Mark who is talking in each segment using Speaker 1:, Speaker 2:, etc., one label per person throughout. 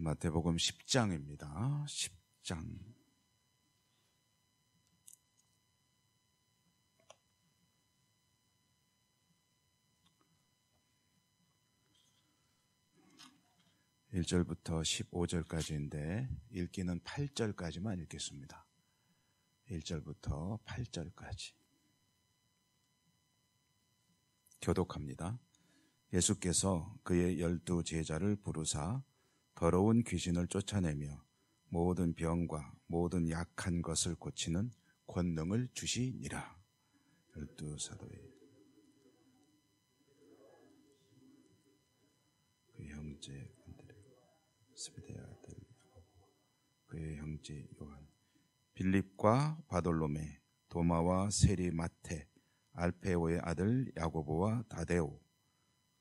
Speaker 1: 마태복음 10장입니다. 10장. (1절부터) (15절까지인데) 읽기는 (8절까지만) 읽겠습니다. (1절부터) (8절까지) 교독합니다. 예수께서 그의 12 제자를 부르사 더러운 귀신을 쫓아내며 모든 병과 모든 약한 것을 고치는 권능을 주시니라. 12 사도의 그 형제 스베데의 아들 그의 형제 요한, 빌립과 바돌로메, 도마와 세리 마테, 알페오의 아들 야고보와 다데오,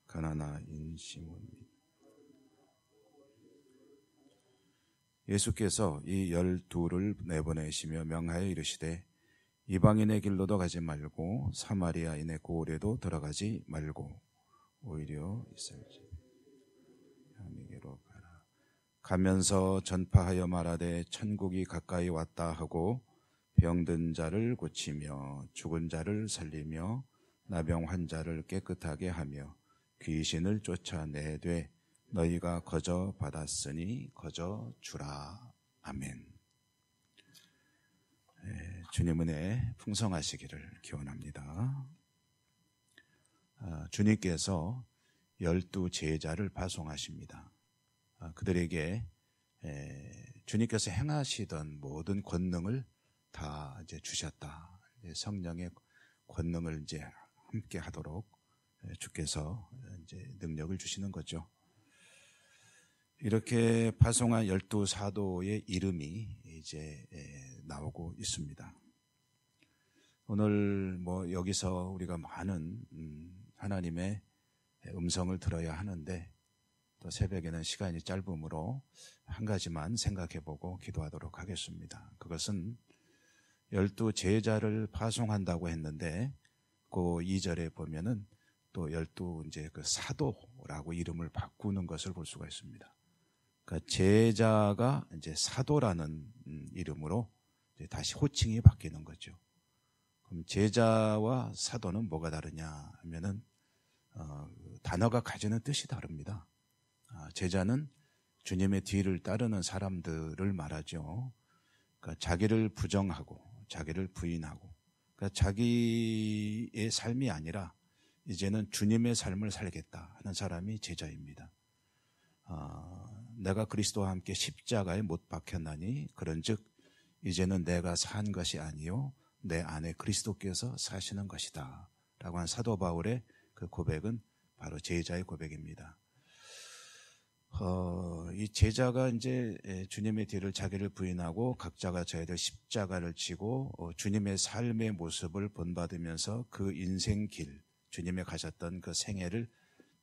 Speaker 1: 가나나인 시몬 및 예수께서 이 12를 내보내시며 명하여 이르시되 이방인의 길로도 가지 말고 사마리아인의 고을에도 들어가지 말고 오히려 이스라엘 향리게로 가라. 가면서 전파하여 말하되 천국이 가까이 왔다 하고 병든 자를 고치며 죽은 자를 살리며 나병 환자를 깨끗하게 하며 귀신을 쫓아내되 너희가 거저 받았으니 거저 주라. 아멘. 주님 은혜 풍성하시기를 기원합니다. 주님께서 12 제자를 파송하십니다. 그들에게 주님께서 행하시던 모든 권능을 다 이제 주셨다. 성령의 권능을 이제 함께 하도록 주께서 이제 능력을 주시는 거죠. 이렇게 파송한 12 사도의 이름이 이제 나오고 있습니다. 오늘 여기서 우리가 많은 하나님의 음성을 들어야 하는데 또 새벽에는 시간이 짧으므로 한 가지만 생각해보고 기도하도록 하겠습니다. 그것은 12 제자를 파송한다고 했는데 그 2절에 보면은 또 12 이제 그 사도라고 이름을 바꾸는 것을 볼 수가 있습니다. 그러니까 제자가 이제 사도라는 이름으로 이제 다시 호칭이 바뀌는 거죠. 그럼 제자와 사도는 뭐가 다르냐 하면은 단어가 가지는 뜻이 다릅니다. 제자는 주님의 뒤를 따르는 사람들을 말하죠. 그러니까 자기를 부정하고 자기를 부인하고, 그러니까 자기의 삶이 아니라 이제는 주님의 삶을 살겠다 하는 사람이 제자입니다. 내가 그리스도와 함께 십자가에 못 박혔나니 그런즉 이제는 내가 산 것이 아니요 내 안에 그리스도께서 사시는 것이다 라고 한 사도 바울의 그 고백은 바로 제자의 고백입니다. 이 제자가 이제 주님의 뒤를 자기를 부인하고 각자가 져야 될 십자가를 지고 주님의 삶의 모습을 본받으면서 그 인생 길, 주님의 가셨던 그 생애를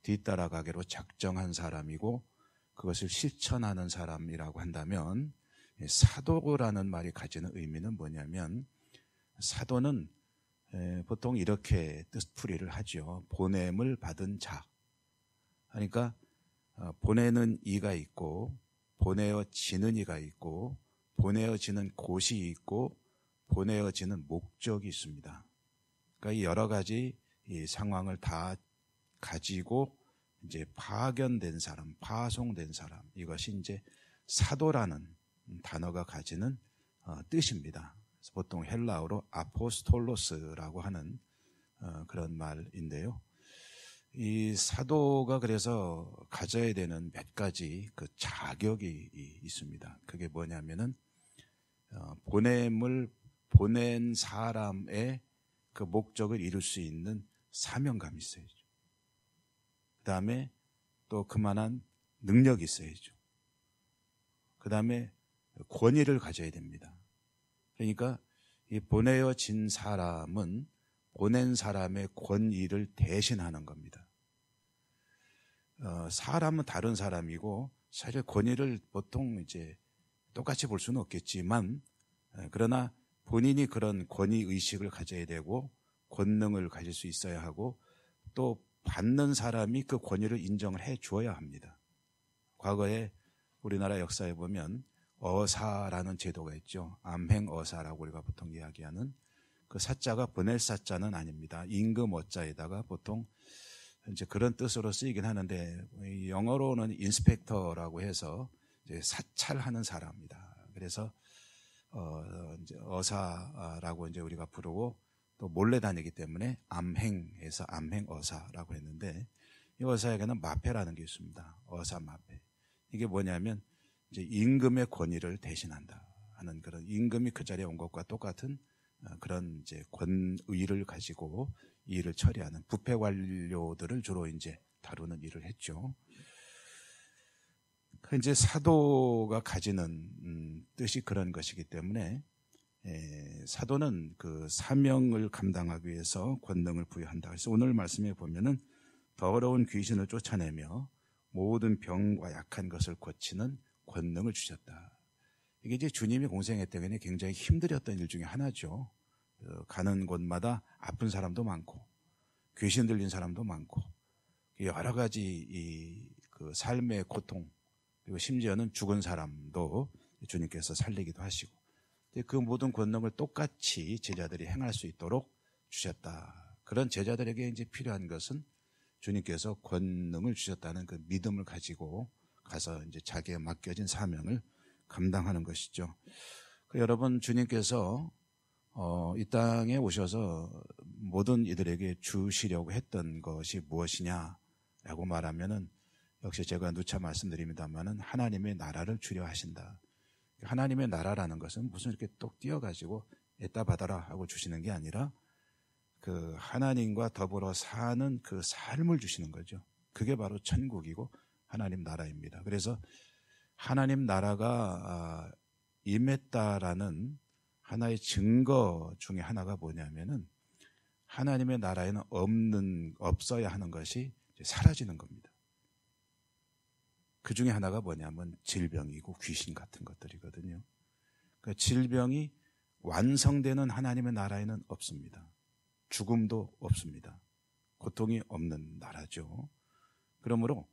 Speaker 1: 뒤따라가기로 작정한 사람이고 그것을 실천하는 사람이라고 한다면, 사도라는 말이 가지는 의미는 뭐냐면 사도는 보통 이렇게 뜻풀이를 하죠. 보냄을 받은 자. 그러니까 보내는 이가 있고 보내어지는 이가 있고 보내어지는 곳이 있고 보내어지는 목적이 있습니다. 그러니까 이 여러 가지 이 상황을 다 가지고 이제 파견된 사람, 파송된 사람, 이것이 이제 사도라는 단어가 가지는 뜻입니다. 그래서 보통 헬라어로 아포스톨로스라고 하는 그런 말인데요. 이 사도가 그래서 가져야 되는 몇 가지 그 자격이 있습니다. 그게 뭐냐면은 보냄을 보낸 사람의 그 목적을 이룰 수 있는 사명감이 있어야죠. 그 다음에 또 그만한 능력이 있어야죠. 그 다음에 권위를 가져야 됩니다. 그러니까 이 보내어진 사람은 보낸 사람의 권위를 대신하는 겁니다. 사람은 다른 사람이고 사실 권위를 보통 이제 똑같이 볼 수는 없겠지만, 그러나 본인이 그런 권위 의식을 가져야 되고 권능을 가질 수 있어야 하고 또 받는 사람이 그 권위를 인정을 해 주어야 합니다. 과거에 우리나라 역사에 보면 어사라는 제도가 있죠. 암행어사라고 우리가 보통 이야기하는 그 사자가 보낼 사자는 아닙니다. 임금 어자에다가 보통 이제 그런 뜻으로 쓰이긴 하는데 영어로는 인스펙터라고 해서 이제 사찰하는 사람입니다. 그래서 이제 어사라고 이제 우리가 부르고 또 몰래 다니기 때문에 암행에서 암행어사라고 했는데 이 어사에게는 마패라는 게 있습니다. 어사 마패. 이게 뭐냐면 이제 임금의 권위를 대신한다 하는 그런 임금이 그 자리에 온 것과 똑같은 그런 이제 권위를 가지고 이 일을 처리하는 부패 관료들을 주로 이제 다루는 일을 했죠. 이제 사도가 가지는 뜻이 그런 것이기 때문에 사도는 그 사명을 감당하기 위해서 권능을 부여한다. 그래서 오늘 말씀에 보면은 더러운 귀신을 쫓아내며 모든 병과 약한 것을 고치는 권능을 주셨다. 이게 이제 주님이 공생했을 때 굉장히 힘들었던 일 중에 하나죠. 가는 곳마다 아픈 사람도 많고 귀신 들린 사람도 많고 여러 가지 그 삶의 고통 그리고 심지어는 죽은 사람도 주님께서 살리기도 하시고 그 모든 권능을 똑같이 제자들이 행할 수 있도록 주셨다. 그런 제자들에게 이제 필요한 것은 주님께서 권능을 주셨다는 그 믿음을 가지고 가서 이제 자기의 맡겨진 사명을 감당하는 것이죠. 여러분 주님께서 이 땅에 오셔서 모든 이들에게 주시려고 했던 것이 무엇이냐라고 말하면은 역시 제가 누차 말씀드립니다만은 하나님의 나라를 주려 하신다. 하나님의 나라라는 것은 무슨 이렇게 똑 띄어가지고 에따 받아라 하고 주시는 게 아니라 그 하나님과 더불어 사는 그 삶을 주시는 거죠. 그게 바로 천국이고 하나님 나라입니다. 그래서 하나님 나라가 임했다라는 하나의 증거 중에 하나가 뭐냐면은 하나님의 나라에는 없어야 하는 것이 사라지는 겁니다. 그 중에 하나가 뭐냐면 질병이고 귀신 같은 것들이거든요. 그 질병이 완성되는 하나님의 나라에는 없습니다. 죽음도 없습니다. 고통이 없는 나라죠. 그러므로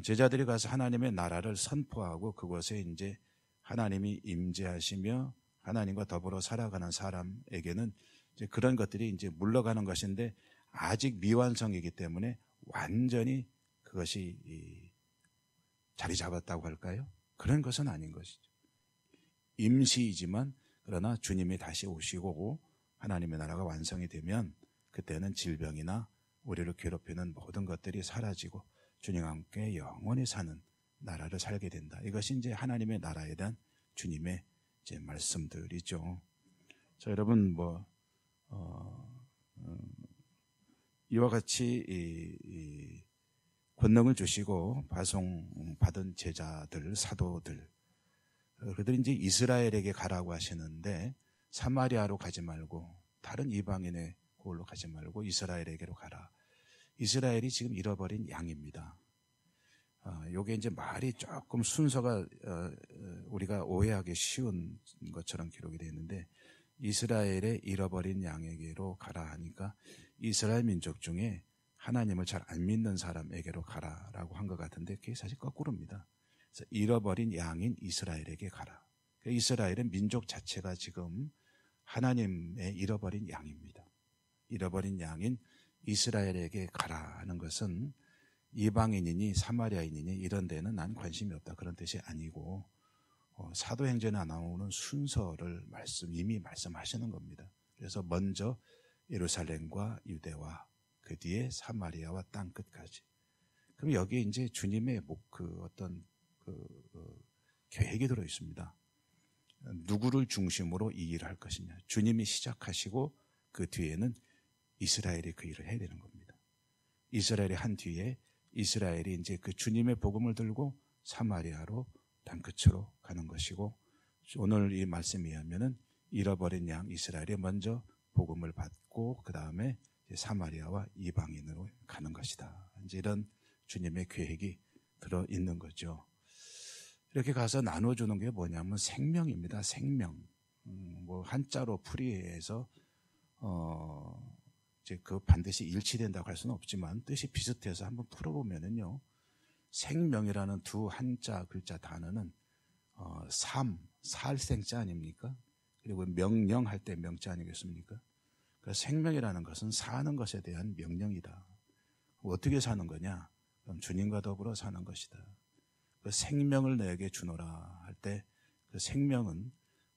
Speaker 1: 제자들이 가서 하나님의 나라를 선포하고 그곳에 이제 하나님이 임재하시며 하나님과 더불어 살아가는 사람에게는 이제 그런 것들이 이제 물러가는 것인데 아직 미완성이기 때문에 완전히 그것이 자리 잡았다고 할까요? 그런 것은 아닌 것이죠. 임시이지만 그러나 주님이 다시 오시고 하나님의 나라가 완성이 되면 그때는 질병이나 우리를 괴롭히는 모든 것들이 사라지고 주님과 함께 영원히 사는 나라를 살게 된다. 이것이 이제 하나님의 나라에 대한 주님의 이제 말씀들이죠. 자, 여러분 이와 같이 이 권능을 주시고 파송받은 제자들, 사도들, 그들이 이제 이스라엘에게 가라고 하시는데 사마리아로 가지 말고 다른 이방인의 고을로 가지 말고 이스라엘에게로 가라. 이스라엘이 지금 잃어버린 양입니다. 요게 이제 말이 조금 순서가 우리가 오해하기 쉬운 것처럼 기록이 되어 있는데 이스라엘의 잃어버린 양에게로 가라 하니까 이스라엘 민족 중에 하나님을 잘 안 믿는 사람에게로 가라라고 한 것 같은데 그게 사실 거꾸로입니다. 그래서 잃어버린 양인 이스라엘에게 가라. 이스라엘은 민족 자체가 지금 하나님의 잃어버린 양입니다. 잃어버린 양인 이스라엘에게 가라 하는 것은 이방인이니 사마리아인이니 이런 데는 난 관심이 없다 그런 뜻이 아니고 사도행전에 나오는 순서를 이미 말씀하시는 겁니다. 그래서 먼저 예루살렘과 유대와 그 뒤에 사마리아와 땅 끝까지. 그럼 여기에 이제 주님의 어떤 계획이 들어 있습니다. 누구를 중심으로 이 일을 할 것이냐. 주님이 시작하시고 그 뒤에는 이스라엘이 그 일을 해야 되는 겁니다. 이스라엘이 한 뒤에 이스라엘이 이제 그 주님의 복음을 들고 사마리아로 땅끝으로 가는 것이고 오늘 이 말씀에 의하면은 잃어버린 양 이스라엘이 먼저 복음을 받고 그 다음에 사마리아와 이방인으로 가는 것이다. 이제 이런 주님의 계획이 들어 있는 거죠. 이렇게 가서 나눠주는 게 뭐냐면 생명입니다. 생명. 한자로 풀이해서 이제 그 반드시 일치된다고 할 수는 없지만 뜻이 비슷해서 한번 풀어보면은요. 생명이라는 두 한자 글자 단어는 살생자 아닙니까? 그리고 명령할 때 명자 아니겠습니까? 그 생명이라는 것은 사는 것에 대한 명령이다. 어떻게 사는 거냐? 그럼 주님과 더불어 사는 것이다. 그 생명을 내게 주노라 할 때 그 생명은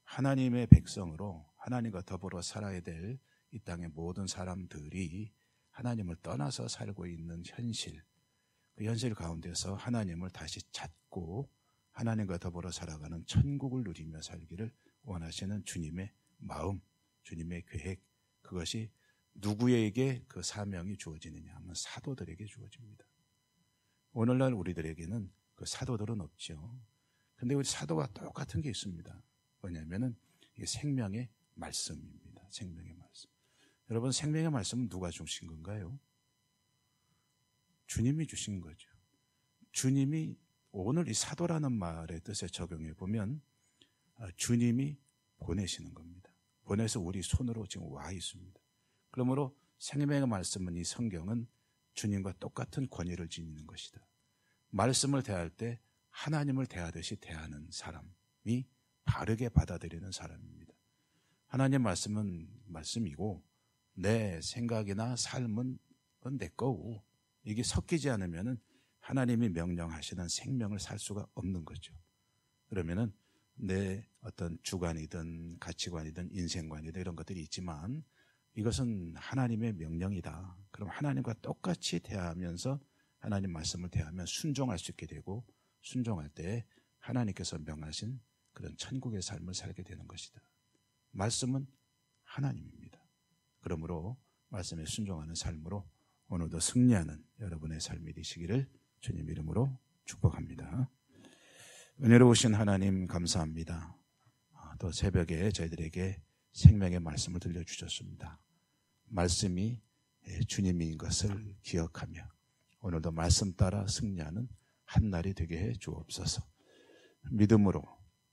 Speaker 1: 하나님의 백성으로 하나님과 더불어 살아야 될 이 땅의 모든 사람들이 하나님을 떠나서 살고 있는 현실, 그 현실 가운데서 하나님을 다시 찾고 하나님과 더불어 살아가는 천국을 누리며 살기를 원하시는 주님의 마음, 주님의 계획, 그것이 누구에게 그 사명이 주어지느냐 하면 사도들에게 주어집니다. 오늘날 우리들에게는 그 사도들은 없죠. 근데 우리 사도와 똑같은 게 있습니다. 뭐냐면은 이게 생명의 말씀입니다. 생명의 말씀. 여러분, 생명의 말씀은 누가 주신 건가요? 주님이 주신 거죠. 주님이 오늘 이 사도라는 말의 뜻에 적용해 보면 주님이 보내시는 겁니다. 보내서 우리 손으로 지금 와 있습니다. 그러므로 생명의 말씀은 이 성경은 주님과 똑같은 권위를 지니는 것이다. 말씀을 대할 때 하나님을 대하듯이 대하는 사람이 바르게 받아들이는 사람입니다. 하나님 말씀은 말씀이고 내 생각이나 삶은 내 거고 이게 섞이지 않으면 하나님이 명령하시는 생명을 살 수가 없는 거죠. 그러면은 내 어떤 주관이든 가치관이든 인생관이든 이런 것들이 있지만 이것은 하나님의 명령이다. 그럼 하나님과 똑같이 대하면서 하나님 말씀을 대하면 순종할 수 있게 되고 순종할 때 하나님께서 명하신 그런 천국의 삶을 살게 되는 것이다. 말씀은 하나님입니다. 그러므로 말씀에 순종하는 삶으로 오늘도 승리하는 여러분의 삶이 되시기를 주님 이름으로 축복합니다. 은혜로우신 하나님 감사합니다. 또 새벽에 저희들에게 생명의 말씀을 들려주셨습니다. 말씀이 주님인 것을 기억하며 오늘도 말씀 따라 승리하는 한 날이 되게 해 주옵소서. 믿음으로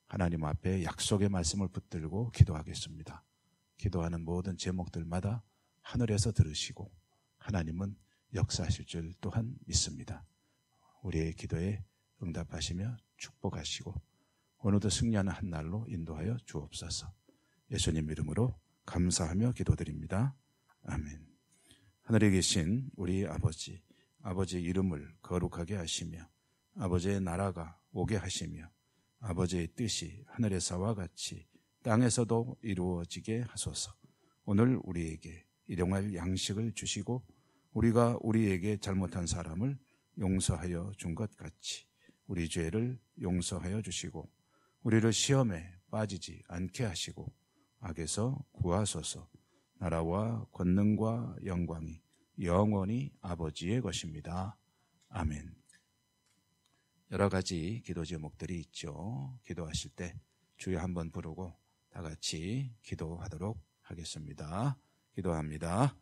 Speaker 1: 하나님 앞에 약속의 말씀을 붙들고 기도하겠습니다. 기도하는 모든 제목들마다 하늘에서 들으시고 하나님은 역사하실 줄 또한 믿습니다. 우리의 기도에 응답하시며 축복하시고 오늘도 승리하는 한 날로 인도하여 주옵소서. 예수님 이름으로 감사하며 기도드립니다. 아멘. 하늘에 계신 우리 아버지, 아버지의 이름을 거룩하게 하시며 아버지의 나라가 오게 하시며 아버지의 뜻이 하늘에서와 같이 땅에서도 이루어지게 하소서. 오늘 우리에게 일용할 양식을 주시고 우리가 우리에게 잘못한 사람을 용서하여 준 것 같이 우리 죄를 용서하여 주시고 우리를 시험에 빠지지 않게 하시고 악에서 구하소서. 나라와 권능과 영광이 영원히 아버지의 것입니다. 아멘. 여러 가지 기도 제목들이 있죠. 기도하실 때 주여 한번 부르고 다 같이 기도하도록 하겠습니다. 기도합니다.